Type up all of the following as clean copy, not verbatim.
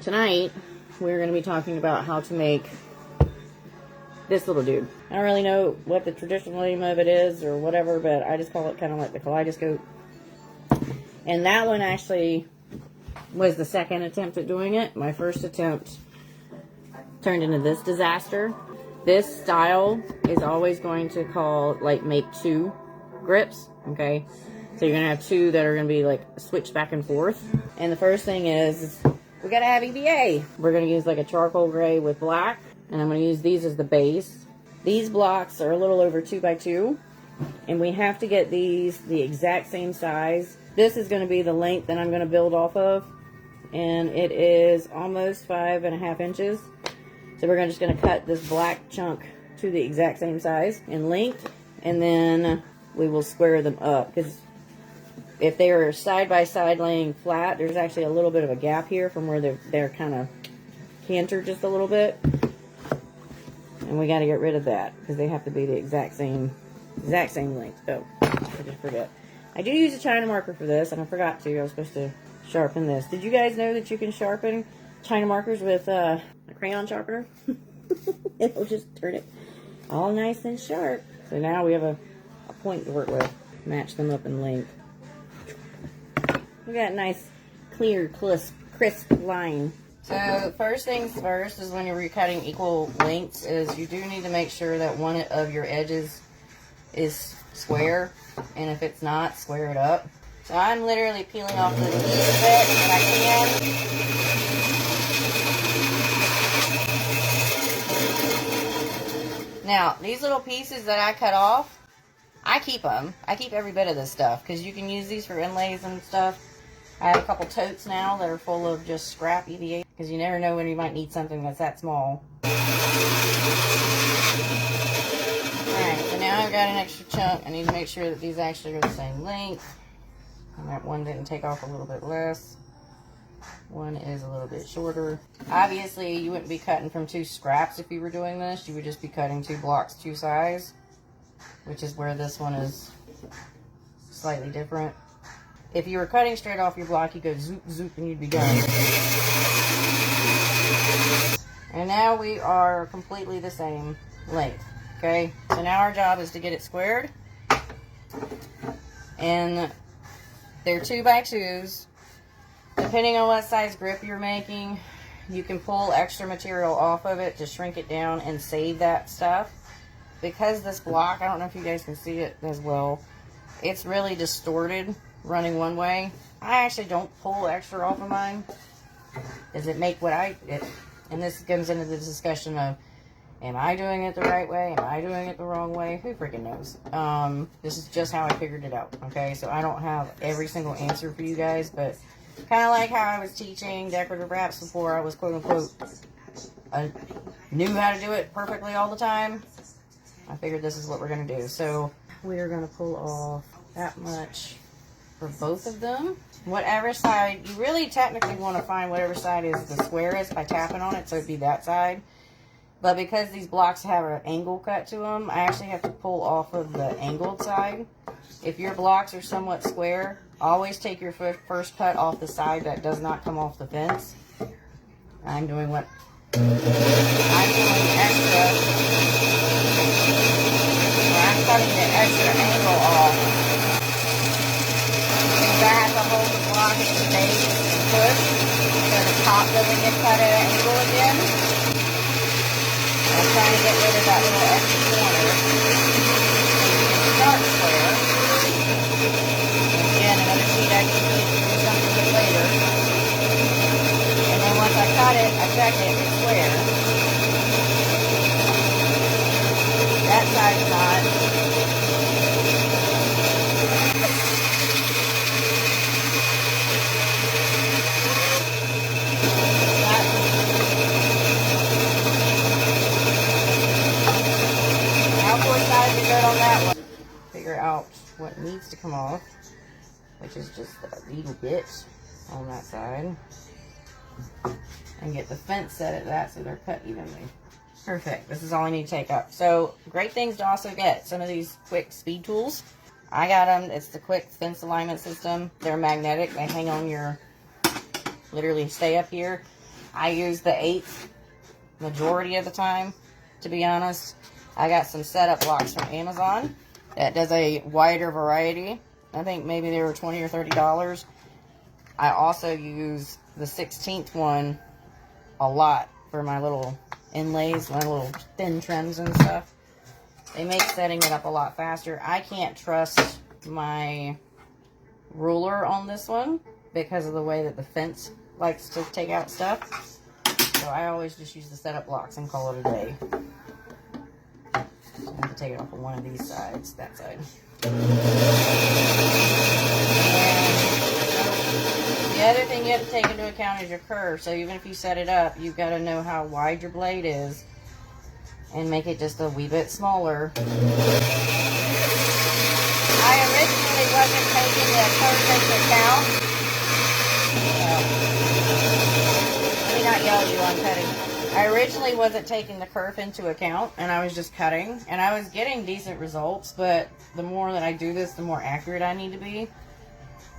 tonight we're going to be talking about how to make this little dude. I don't really know what the traditional name of it is or whatever, but I just call it kind of like the Kaleidoscope. And that one actually was the second attempt at doing it. My first attempt turned into this disaster. This style is always going to make two grips, okay? So you're gonna have two that are gonna be like switched back and forth. And the first thing is we gotta have EVA. We're gonna use like a charcoal gray with black, and I'm gonna use these as the base. These blocks are a little over 2 by 2, and we have to get these the exact same size. This is gonna be the length that I'm gonna build off of, and it is almost 5.5 inches. So we're just gonna cut this black chunk to the exact same size and length, and then we will square them up, because if they are side by side laying flat, there's actually a little bit of a gap here from where they're kind of cantered just a little bit, and we got to get rid of that because they have to be the exact same length. Oh, I just forget. I do use a China marker for this, and I forgot to. I was supposed to sharpen this. Did you guys know that you can sharpen China markers with a crayon sharpener? It'll just turn it all nice and sharp. So now we have a point to work with. Match them up in length. We got a nice, clear, crisp line. So first things first is when you're recutting equal lengths is you do need to make sure that one of your edges is square, and if it's not, square it up. So I'm literally peeling off the piece of it that I can. Now, these little pieces that I cut off, I keep them. I keep every bit of this stuff because you can use these for inlays and stuff. I have a couple totes now that are full of just scrap EVA because you never know when you might need something that's that small. Alright, so now I've got an extra chunk. I need to make sure that these actually are the same length. And that one didn't take off a little bit less. One is a little bit shorter. Obviously, you wouldn't be cutting from 2 scraps if you were doing this. You would just be cutting 2 blocks 2 size, which is where this one is slightly different. If you were cutting straight off your block, you go zoop, zoop, and you'd be done. And now we are completely the same length, okay? So now our job is to get it squared. And they're 2 by 2s. Depending on what size grip you're making, you can pull extra material off of it to shrink it down and save that stuff. Because this block, I don't know if you guys can see it as well, it's really distorted running one way. I actually don't pull extra off of mine. Does it make and this comes into the discussion of, am I doing it the right way? Am I doing it the wrong way? Who freaking knows? This is just how I figured it out, okay? So I don't have every single answer for you guys, but kind of like how I was teaching decorative wraps before I was quote-unquote knew how to do it perfectly all the time. I figured this is what we're going to do. So we're going to pull off that much for both of them. Whatever side, you really technically want to find whatever side is the squarest by tapping on it, so it'd be that side. But because these blocks have an angle cut to them, I actually have to pull off of the angled side. If your blocks are somewhat square, always take your first cut off the side that does not come off the fence. I'm doing extra. I'm cutting the extra angle off. Because I have to hold the block at the base and push so the top doesn't get cut at an angle again. I'm trying to get rid of that little extra corner. Start square. Again, another sheet I can use to do something with later. And then once I cut it, I check it, it's square. That side's not. On that one. Figure out what needs to come off, which is just a little bit on that side, and get the fence set at that so they're cut evenly. Perfect. This is all I need to take up. So great things to also get some of these quick speed tools. I got them. It's the quick fence alignment system. They're magnetic. They hang on your, literally stay up here. I use the 8th majority of the time, to be honest. I got some setup blocks from Amazon that does a wider variety. I think maybe they were $20 or $30. I also use the 16th one a lot for my little inlays, my little thin trims and stuff. They make setting it up a lot faster. I can't trust my ruler on this one because of the way that the fence likes to take out stuff. So I always just use the setup blocks and call it a day. So I have to take it off of one of these sides, that side. The other thing you have to take into account is your curve. So even if you set it up, you've got to know how wide your blade is and make it just a wee bit smaller. I originally wasn't taking the curve into account. Let me not yell at you, I'm cutting. I originally wasn't taking the curve into account, and I was just cutting, and I was getting decent results, but the more that I do this, the more accurate I need to be.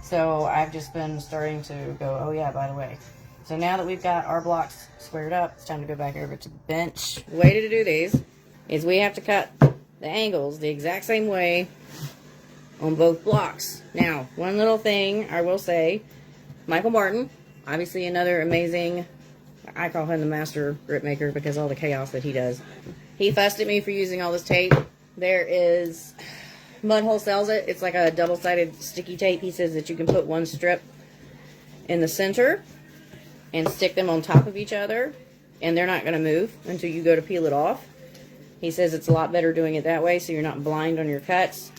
So I've just been starting to go, oh yeah, by the way. So now that we've got our blocks squared up, it's time to go back over to the bench. The way to do these is we have to cut the angles the exact same way on both blocks. Now, one little thing I will say, Michael Martin, obviously another amazing, I call him the master grip maker because of all the chaos that he does. He fussed at me for using all this tape. There is... Mudhole sells it. It's like a double-sided sticky tape. He says that you can put one strip in the center and stick them on top of each other, and they're not going to move until you go to peel it off. He says it's a lot better doing it that way so you're not blind on your cuts.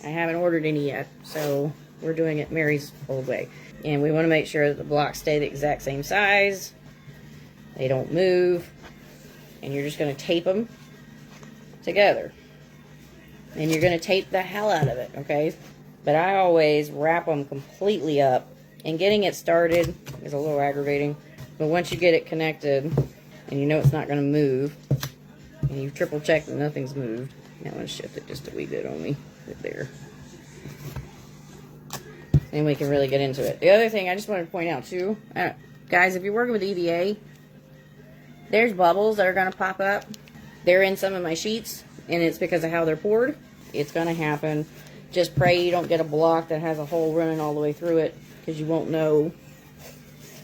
I haven't ordered any yet, so we're doing it Mary's old way. And we want to make sure that the blocks stay the exact same size. They don't move. And you're just going to tape them together. And you're going to tape the hell out of it, okay? But I always wrap them completely up. And getting it started is a little aggravating. But once you get it connected, and you know it's not going to move, and you've triple checked that nothing's moved. Now I'm going to shift it just a wee bit only. Right there. And we can really get into it. The other thing I just wanted to point out too, guys, if you're working with EVA, there's bubbles that are going to pop up. They're in some of my sheets. And it's because of how they're poured. It's going to happen. Just pray you don't get a block that has a hole running all the way through it, because you won't know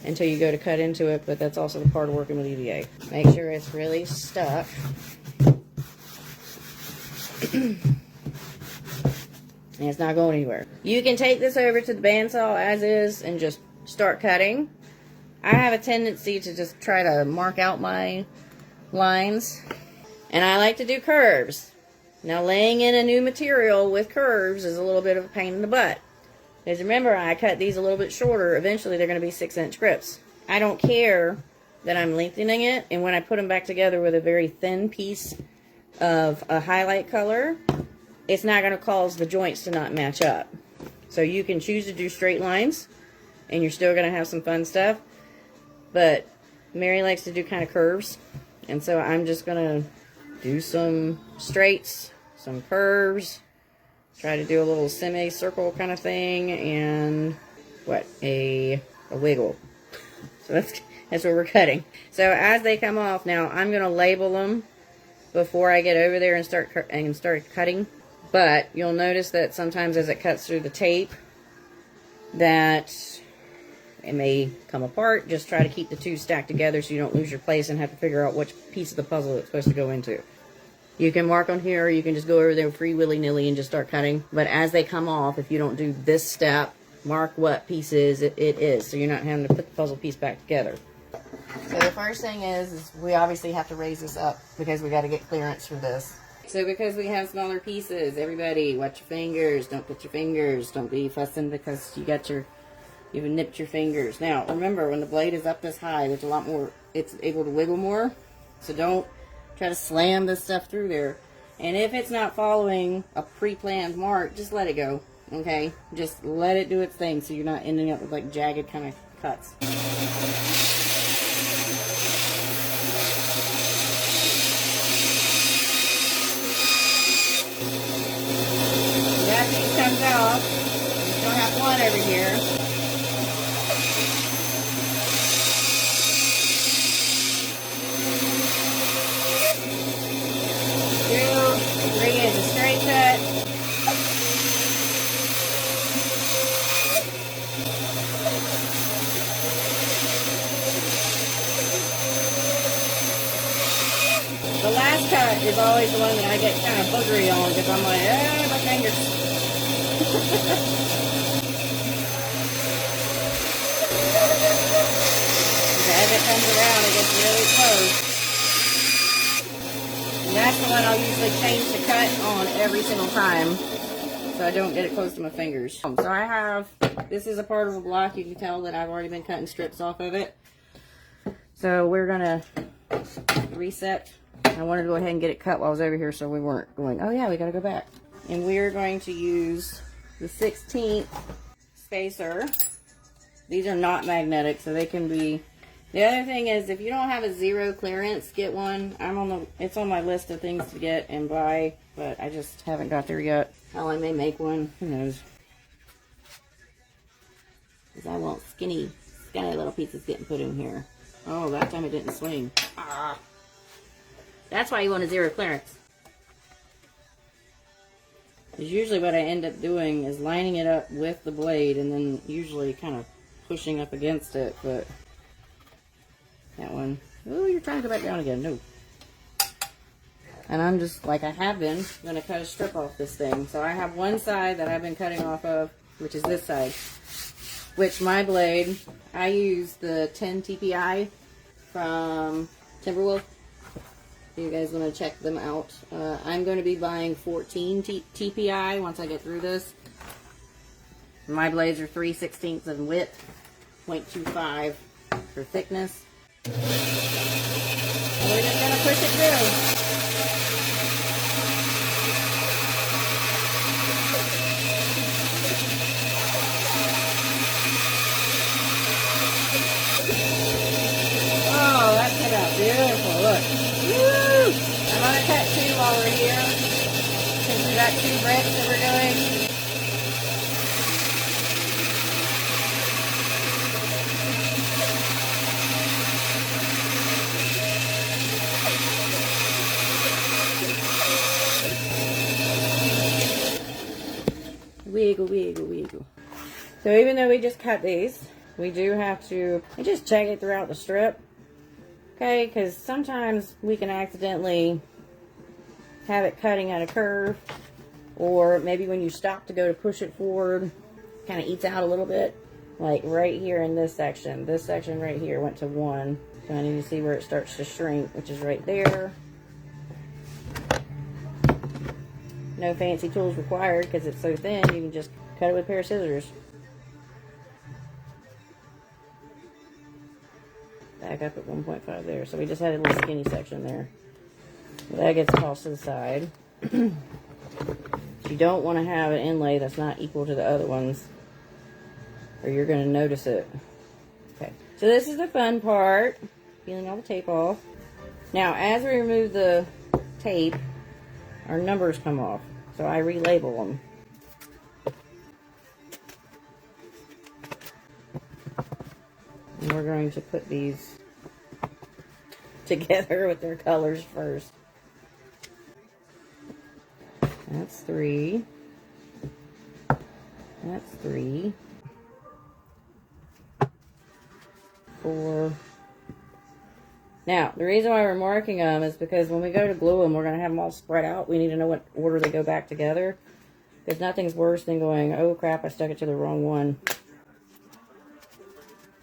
until you go to cut into it. But that's also the part of working with EVA. Make sure it's really stuck. And it's not going anywhere. You can take this over to the bandsaw as is and just start cutting. I have a tendency to just try to mark out my lines. And I like to do curves. Now, laying in a new material with curves is a little bit of a pain in the butt. Because remember, I cut these a little bit shorter. Eventually, they're going to be 6-inch grips. I don't care that I'm lengthening it. And when I put them back together with a very thin piece of a highlight color, it's not going to cause the joints to not match up. So you can choose to do straight lines, and you're still going to have some fun stuff. But Mary likes to do kind of curves. And so I'm just going to do some straights, some curves, try to do a little semicircle kind of thing, and what, a wiggle. So that's what we're cutting. So as they come off now, I'm going to label them before I get over there and start cutting. But you'll notice that sometimes as it cuts through the tape, that it may come apart. Just try to keep the two stacked together so you don't lose your place and have to figure out which piece of the puzzle it's supposed to go into. You can mark on here, or you can just go over there free willy-nilly and just start cutting. But as they come off, if you don't do this step, mark what pieces it is, so you're not having to put the puzzle piece back together. So the first thing is we obviously have to raise this up because we got to get clearance for this. So because we have smaller pieces, everybody watch your fingers. Don't put your fingers. Don't be fussing because you've nipped your fingers. Now remember, when the blade is up this high, there's a lot more, it's able to wiggle more. So don't try to slam this stuff through there. And if it's not following a pre-planned mark, just let it go. Okay? Just let it do its thing so you're not ending up with like jagged kind of cuts. That piece comes off. You still have one over here. this cut is always the one that I get kind of boogery on because I'm like, my fingers. As it comes around, it gets really close. And that's the one I'll usually change the cut on every single time, so I don't get it close to my fingers. So I have, this is a part of a block. You can tell that I've already been cutting strips off of it. So we're gonna reset. I wanted to go ahead and get it cut while I was over here so we weren't going, oh yeah, we gotta go back. And we're going to use the 16th spacer. These are not magnetic, so they can be. The other thing is, if you don't have a 0 clearance, get one. It's on my list of things to get and buy, but I just haven't got there yet. Hell, I may make one. Who knows? Because I want skinny little pieces getting put in here. Oh, that time it didn't swing. Ah. That's why you want a 0 clearance. Because usually what I end up doing is lining it up with the blade and then usually kind of pushing up against it, but that one, oh, you're trying to go back down again. No. And I'm just, like I have been, going to cut a strip off this thing. So I have one side that I've been cutting off of, which is this side. Which my blade, I use the 10 TPI from Timberwolf. If you guys want to check them out. I'm going to be buying 14 TPI once I get through this. My blades are 3/16 in width, 0.25 for thickness. And we're just going to push it through. Oh, that turned out beautiful. Look. Woo! I'm going to cut 2 while we're here, since we got 2 bricks that we're doing. Wiggle, wiggle, wiggle. So even though we just cut these, we do have to just check it throughout the strip. Okay, because sometimes we can accidentally have it cutting at a curve, or maybe when you stop to go to push it forward, kind of eats out a little bit. Like right here in this section right here went to 1. So I need to see where it starts to shrink, which is right there. No fancy tools required because it's so thin, you can just cut it with a pair of scissors. Back up at 1.5 there. So we just had a little skinny section there. That gets tossed to the side. You don't want to have an inlay that's not equal to the other ones, or you're going to notice it. Okay, so this is the fun part, peeling all the tape off. Now, as we remove the tape, our numbers come off, so I relabel them. And we're going to put these together with their colors first. That's 3. That's 3. 4. Now, the reason why we're marking them is because when we go to glue them, we're going to have them all spread out. We need to know what order they go back together. Because nothing's worse than going, oh crap, I stuck it to the wrong one.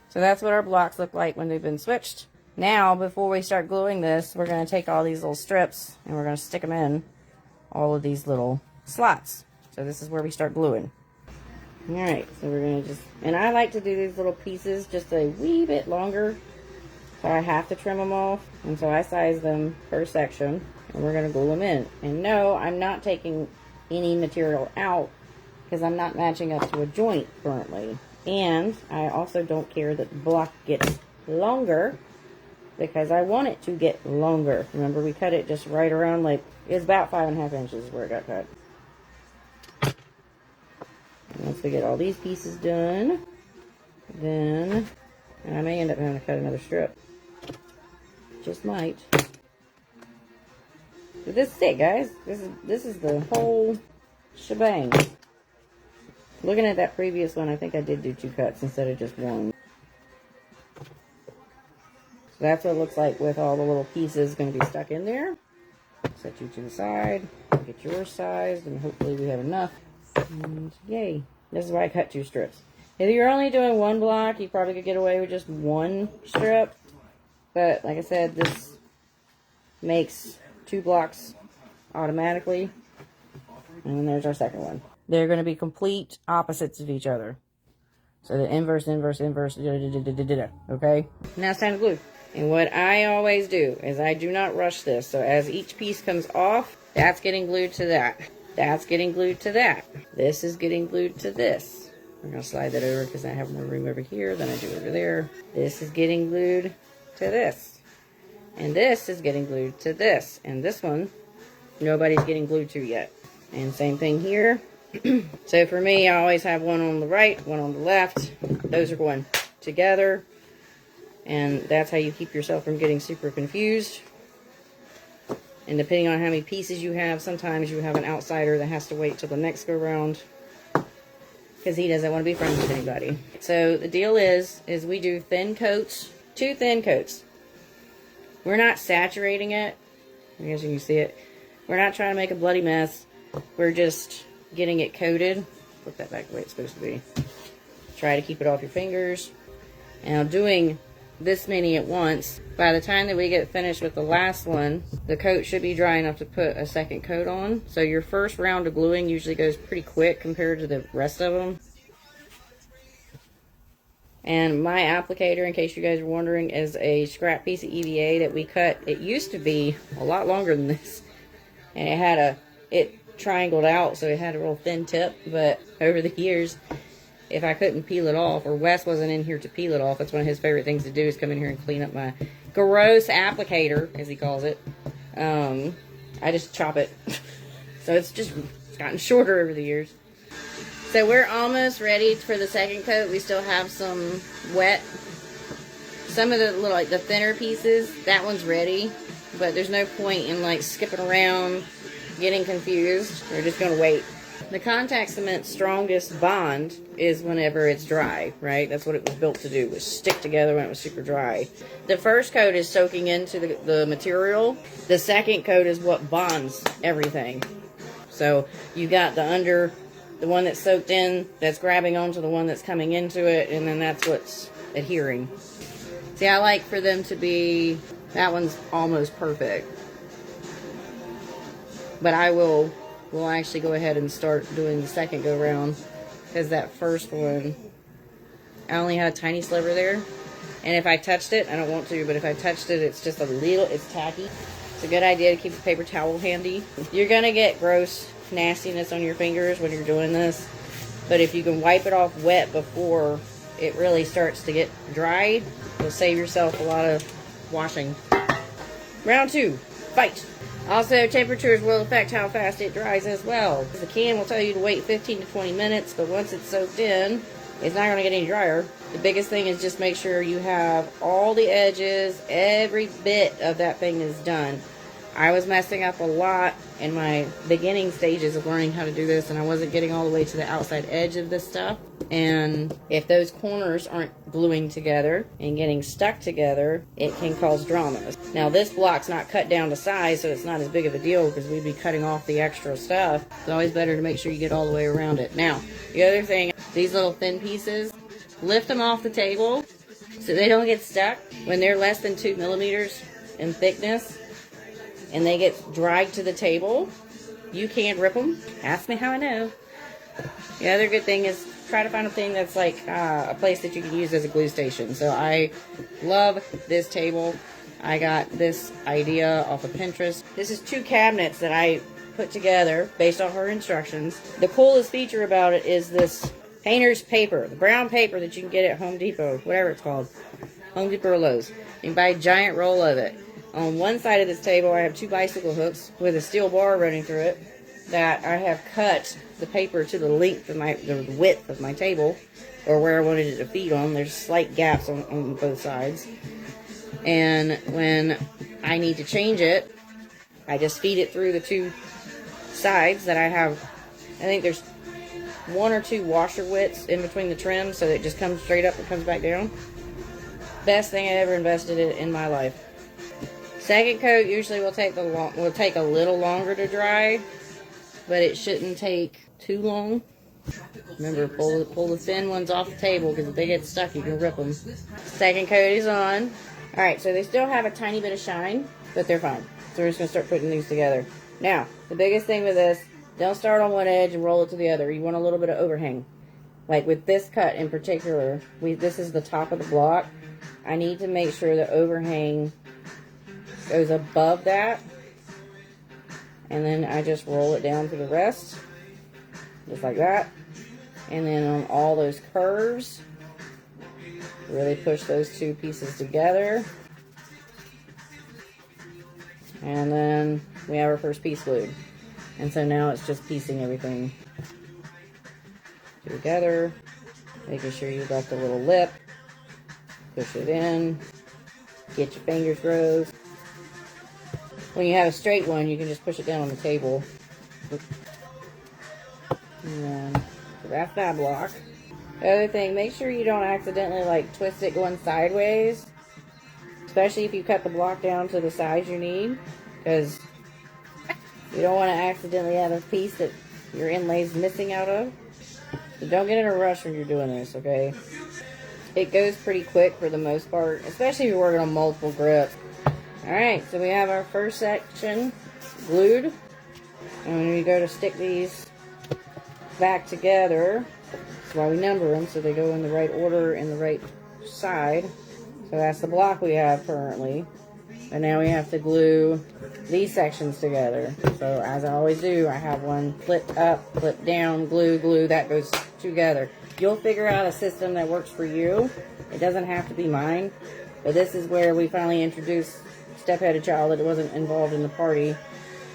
So that's what our blocks look like when they've been switched. Now, before we start gluing this, we're going to take all these little strips and we're going to stick them in all of these little slots. So this is where we start gluing. Alright, so we're going to just, and I like to do these little pieces just a wee bit longer. So I have to trim them off, and so I size them per section, and we're going to glue them in. And no, I'm not taking any material out, because I'm not matching up to a joint currently. And I also don't care that the block gets longer, because I want it to get longer. Remember, we cut it just right around, like, it's about 5.5 inches where it got cut. And once we get all these pieces done, then I may end up having to cut another strip. Just might. But this is it, guys. This is the whole shebang. Looking at that previous one, I think I did do 2 cuts instead of just 1. So that's what it looks like with all the little pieces going to be stuck in there. Set you to the side, get yours sized, and hopefully we have enough. And yay. This is why I cut 2 strips. If you're only doing 1 block, you probably could get away with just 1 strip. But like I said, this makes 2 blocks automatically. And then there's our second one. They're going to be complete opposites of each other. So the inverse, inverse, inverse, okay? Now it's time to glue. And what I always do is I do not rush this. So as each piece comes off, that's getting glued to that. That's getting glued to that. This is getting glued to this. I'm going to slide that over because I have more room over here than I do over there. This is getting glued to this. And this is getting glued to this. And this one, nobody's getting glued to yet. And same thing here. So for me, I always have one on the right, one on the left. Those are going together. And that's how you keep yourself from getting super confused. And depending on how many pieces you have, sometimes you have an outsider that has to wait till the next go round, because he doesn't want to be friends with anybody. So the deal is we do thin coats, 2 thin coats. We're not saturating it. I guess you can see it. We're not trying to make a bloody mess. We're just getting it coated. Put that back the way it's supposed to be. Try to keep it off your fingers. Now doing this many at once, by the time that we get finished with the last one, the coat should be dry enough to put a second coat on. So your first round of gluing usually goes pretty quick compared to the rest of them. And my applicator, in case you guys are wondering, is a scrap piece of EVA that we cut. It used to be a lot longer than this, and it had it triangled out, so it had a real thin tip. But over the years, if I couldn't peel it off, or Wes wasn't in here to peel it off, that's one of his favorite things to do, is come in here and clean up my gross applicator, as he calls it. I just chop it. So it's gotten shorter over the years. So we're almost ready for the second coat. We still have some wet. Some of the little, like the thinner pieces, that one's ready. But there's no point in like skipping around, getting confused. We're just gonna wait. The contact cement's strongest bond is whenever it's dry, right? That's what it was built to do, was stick together when it was super dry. The first coat is soaking into the material. The second coat is what bonds everything. So you got the one that's soaked in, that's grabbing onto the one that's coming into it, and then that's what's adhering. See, I like for them to be, that one's almost perfect. But we'll actually go ahead and start doing the second go round, because that first one, I only had a tiny sliver there. And if I touched it, I don't want to, but if I touched it, it's just a little, it's tacky. It's a good idea to keep a paper towel handy. You're going to get gross nastiness on your fingers when you're doing this, but if you can wipe it off wet before it really starts to get dry, you'll save yourself a lot of washing. Round 2, fight. Also, temperatures will affect how fast it dries as well. The can will tell you to wait 15 to 20 minutes, but once it's soaked in, it's not going to get any drier. The biggest thing is just make sure you have all the edges, every bit of that thing is done. I was messing up a lot in my beginning stages of learning how to do this, and I wasn't getting all the way to the outside edge of this stuff. And if those corners aren't gluing together and getting stuck together, it can cause dramas. Now this block's not cut down to size, so it's not as big of a deal because we'd be cutting off the extra stuff. It's always better to make sure you get all the way around it. Now, the other thing, these little thin pieces, lift them off the table so they don't get stuck. When they're less than 2 millimeters in thickness, and they get dragged to the table, you can't rip them. Ask me how I know. The other good thing is try to find a thing that's like a place that you can use as a glue station. So I love this table. I got this idea off of Pinterest. This is 2 cabinets that I put together based on her instructions. The coolest feature about it is this painter's paper, the brown paper that you can get at Home Depot, whatever it's called, Home Depot or Lowe's. You can buy a giant roll of it. On one side of this table, I have 2 bicycle hooks with a steel bar running through it that I have cut the paper to the length of the width of my table, or where I wanted it to feed on. There's slight gaps on both sides. And when I need to change it, I just feed it through the 2 sides that I have. I think there's 1 or 2 washer widths in between the trims, so that it just comes straight up and comes back down. Best thing I ever invested in my life. Second coat usually will take a little longer to dry, but it shouldn't take too long. Remember, pull the thin ones off the table, because if they get stuck, you can rip them. Second coat is on. All right, so they still have a tiny bit of shine, but they're fine. So we're just gonna start putting these together. Now, the biggest thing with this, don't start on one edge and roll it to the other. You want a little bit of overhang. Like with this cut in particular, this is the top of the block. I need to make sure the overhang goes above that. And then I just roll it down to the rest. Just like that. And then on all those curves, really push those two pieces together. And then we have our first piece glued. And so now it's just piecing everything together, making sure you got the little lip, push it in, get your fingers groove. When you have a straight one, you can just push it down on the table. And then, so that's that block. The other thing, make sure you don't accidentally like twist it going sideways, especially if you cut the block down to the size you need, because you don't want to accidentally have a piece that your inlay's missing out of. So don't get in a rush when you're doing this, okay? It goes pretty quick for the most part, especially if you're working on multiple grips. Alright, so we have our first section glued. And when we go to stick these back together, that's why we number them, so they go in the right order and the right side. So that's the block we have currently. And now we have to glue these sections together. So as I always do, I have one flip up, flip down, glue, glue, that goes together. You'll figure out a system that works for you. It doesn't have to be mine. But this is where we finally introduced step-headed child that wasn't involved in the party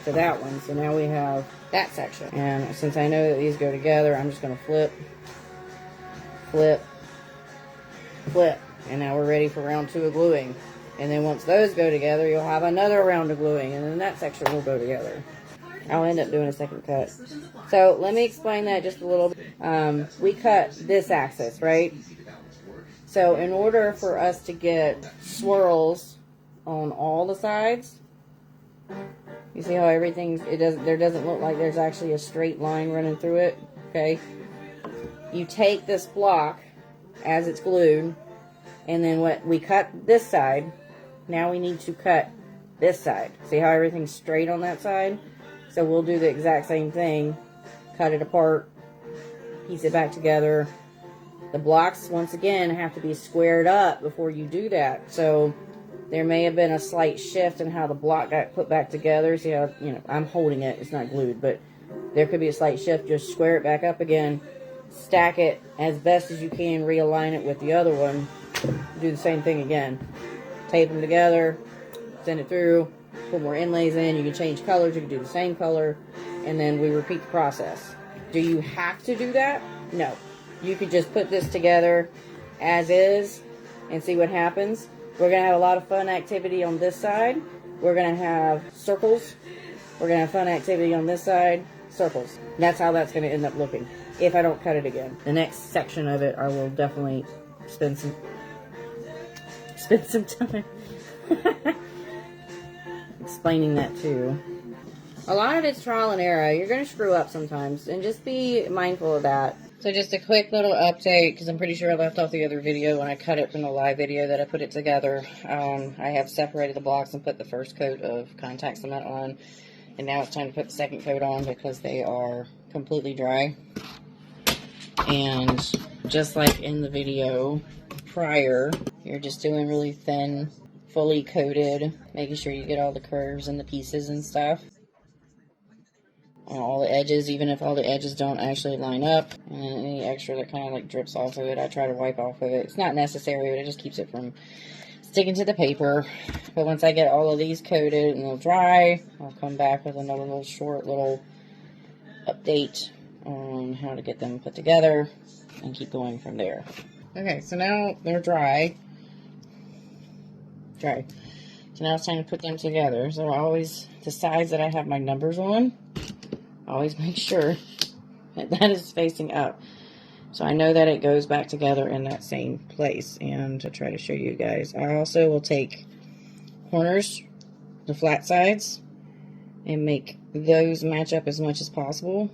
to that one. So now we have that section. And since I know that these go together, I'm just going to flip, flip, flip. And now we're ready for round 2 of gluing. And then once those go together, you'll have another round of gluing, and then that section will go together. I'll end up doing a second cut. So let me explain that just a little bit. We cut this axis, right? So in order for us to get swirls on all the sides, you see how everything's, there doesn't look like there's actually a straight line running through it, okay? You take this block as it's glued, and then what we cut this side, now we need to cut this side. See how everything's straight on that side? So we'll do the exact same thing. Cut it apart, piece it back together. The blocks, once again, have to be squared up before you do that. So there may have been a slight shift in how the block got put back together. See how, I'm holding it, it's not glued, but there could be a slight shift. Just square it back up again, stack it as best as you can, realign it with the other one. Do the same thing again. Tape them together, send it through, put more inlays in. You can change colors, you can do the same color, and then we repeat the process. Do you have to do that? No. You could just put this together as is and see what happens. We're going to have a lot of fun activity on this side. We're going to have circles. We're going to have fun activity on this side, circles. That's how that's going to end up looking if I don't cut it again. The next section of it, I will definitely spend some time explaining that too. A lot of it's trial and error. You're going to screw up sometimes, and just be mindful of that. So just a quick little update, because I'm pretty sure I left off the other video when I cut it from the live video that I put it together. I have separated the blocks and put the first coat of contact cement on, and now it's time to put the second coat on because they are completely dry. And just like in the video prior, you're just doing really thin, fully coated, making sure you get all the curves and the pieces and stuff on all the edges, even if all the edges don't actually line up. And any extra that kind of like drips off of it, I try to wipe off of it. It's not necessary, but it just keeps it from sticking to the paper. But once I get all of these coated and they'll dry, I'll come back with another little short little update on how to get them put together and keep going from there. Okay, so now they're dry. So now it's time to put them together. So I always, the sides that I have my numbers on, I always make sure that is facing up. So I know that it goes back together in that same place. And to try to show you guys, I also will take corners the flat sides and make those match up as much as possible.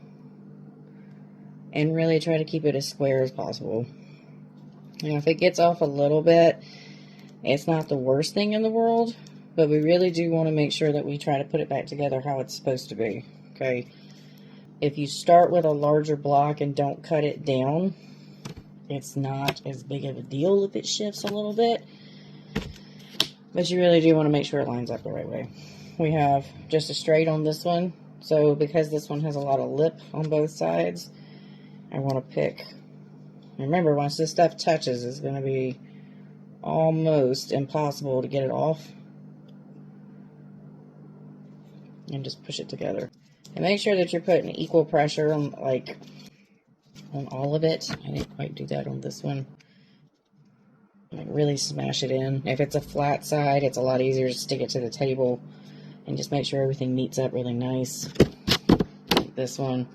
And really try to keep it as square as possible. Now, if it gets off a little bit, it's not the worst thing in the world, but we really do want to make sure that we try to put it back together how it's supposed to be, okay? If you start with a larger block and don't cut it down, it's not as big of a deal if it shifts a little bit, but you really do want to make sure it lines up the right way. We have just a straight on this one, so because this one has a lot of lip on both sides, I want to pick, remember, once this stuff touches, it's going to be almost impossible to get it off. And just push it together. And make sure that you're putting equal pressure on, like, on all of it. I didn't quite do that on this one. Like, really smash it in. If it's a flat side, it's a lot easier to stick it to the table and just make sure everything meets up really nice. Like this one,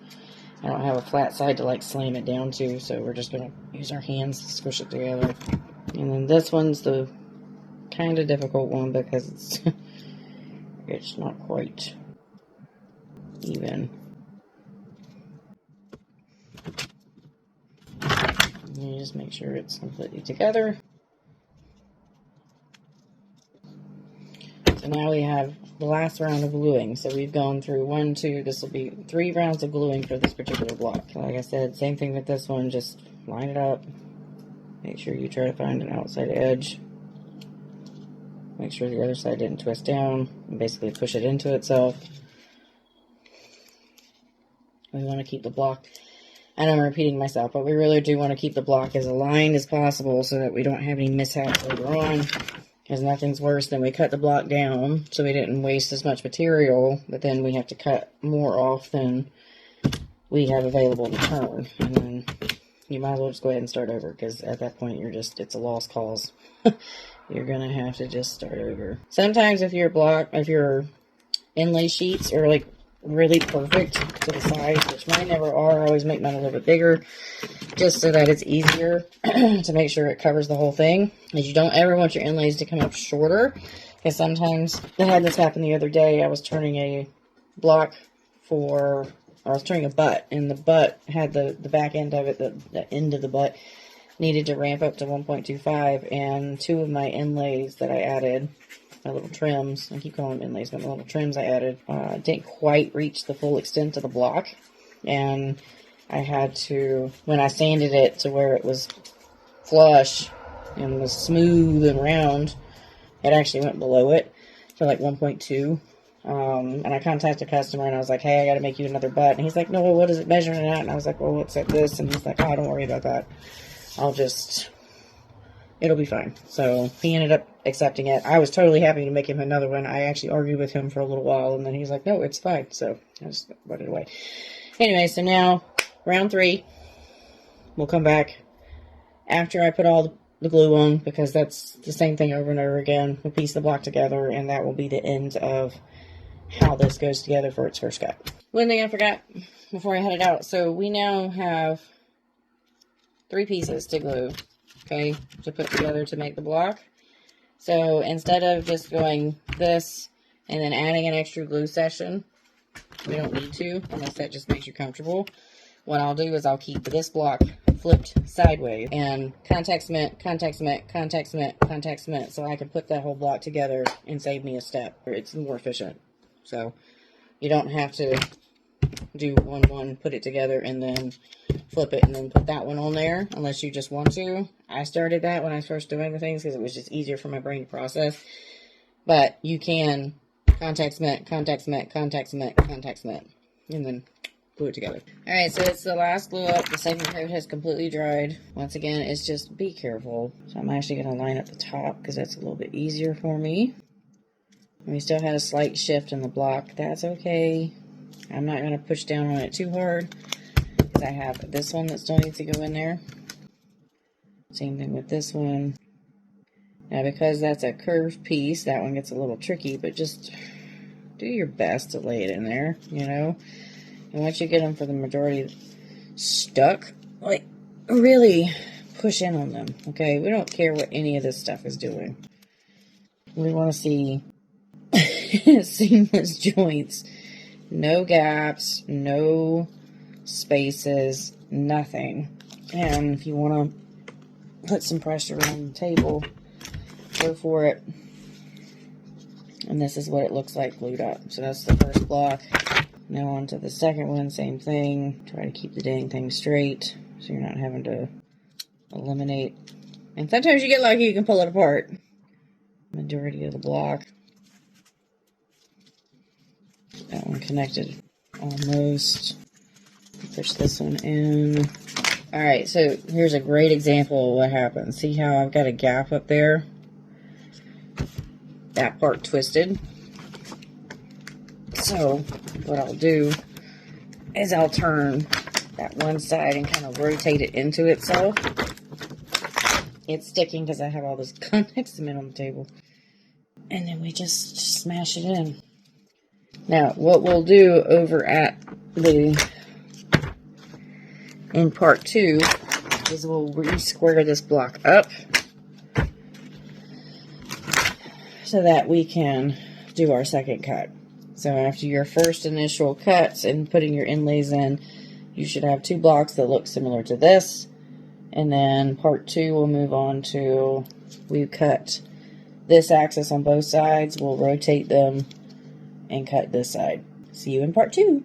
I don't have a flat side to like slam it down to, so we're just going to use our hands to squish it together. And then this one's the kind of difficult one because it's not quite even. And you just make sure it's completely together. So now we have the last round of gluing. So we've gone through 1, 2, this will be 3 rounds of gluing for this particular block. Like I said, same thing with this one, just line it up. Make sure you try to find an outside edge. Make sure the other side didn't twist down, and basically push it into itself. We want to keep the block, and I'm repeating myself, but we really do want to keep the block as aligned as possible so that we don't have any mishaps later on. Because nothing's worse than we cut the block down, so we didn't waste as much material, but then we have to cut more off than we have available to turn. And then you might as well just go ahead and start over, because at that point it's a lost cause. You're gonna have to just start over. Sometimes if your inlay sheets are like really perfect to the size, which mine never are, I always make mine a little bit bigger, just so that it's easier to make sure it covers the whole thing. As you don't ever want your inlays to come up shorter, because sometimes I had this happen the other day. I was turning a block I was turning a butt, and the butt had the back end of it, the end of the butt needed to ramp up to 1.25, and 2 of my inlays that I added, my little trims, I keep calling them inlays, but my little trims I added, didn't quite reach the full extent of the block, and I had to, when I sanded it to where it was flush and was smooth and round, it actually went below it to like 1.2. And I contacted a customer and I was like, hey, I got to make you another butt. And he's like, no, well, what is it measuring at? And I was like, well, it's at this. And he's like, oh, don't worry about that. It'll be fine. So he ended up accepting it. I was totally happy to make him another one. I actually argued with him for a little while, and then he's like, no, it's fine. So I just put it away. Anyway, so now round 3, we'll come back after I put all the glue on, because that's the same thing over and over again. We'll piece the block together, and that will be the end of how this goes together for its first cut. One thing I forgot before I headed out. So we now have 3 pieces to glue, okay, to put together to make the block. So instead of just going this and then adding an extra glue session, we don't need to, unless that just makes you comfortable. What I'll do is I'll keep this block flipped sideways and contact cement, contact cement, contact cement, contact cement, so I can put that whole block together and save me a step. It's more efficient. So you don't have to do one, put it together, and then flip it, and then put that one on there, unless you just want to. I started that when I was first doing the things, because it was just easier for my brain to process. But you can contact cement, contact cement, contact cement, contact cement, and then glue it together. Alright, so it's the last glue up. The second coat has completely dried. Once again, it's just be careful. So I'm actually going to line up the top, because that's a little bit easier for me. And we still had a slight shift in the block. That's okay. I'm not going to push down on it too hard, because I have this one that still needs to go in there. Same thing with this one. Now, because that's a curved piece, that one gets a little tricky, but just do your best to lay it in there, you know. And once you get them for the majority stuck, like, really push in on them, okay? We don't care what any of this stuff is doing. We want to see seamless joints. No gaps, no spaces, nothing. And if you want to put some pressure on the table, go for it. And this is what it looks like glued up. So that's the first block. Now on to the second one, same thing. Try to keep the dang thing straight so you're not having to eliminate. And sometimes you get lucky, you can pull it apart. Majority of the block. That one connected almost. Push this one in. Alright, so here's a great example of what happens. See how I've got a gap up there? That part twisted. So what I'll do is I'll turn that one side and kind of rotate it into itself. It's sticking because I have all this contact cement on the table. And then we just smash it in. Now, what we'll do over at in part 2 is we'll re-square this block up so that we can do our second cut. So after your first initial cuts and putting your inlays in, you should have 2 blocks that look similar to this. And then part 2 we'll move on to, we cut this axis on both sides, we'll rotate them and cut this side. See you in part 2.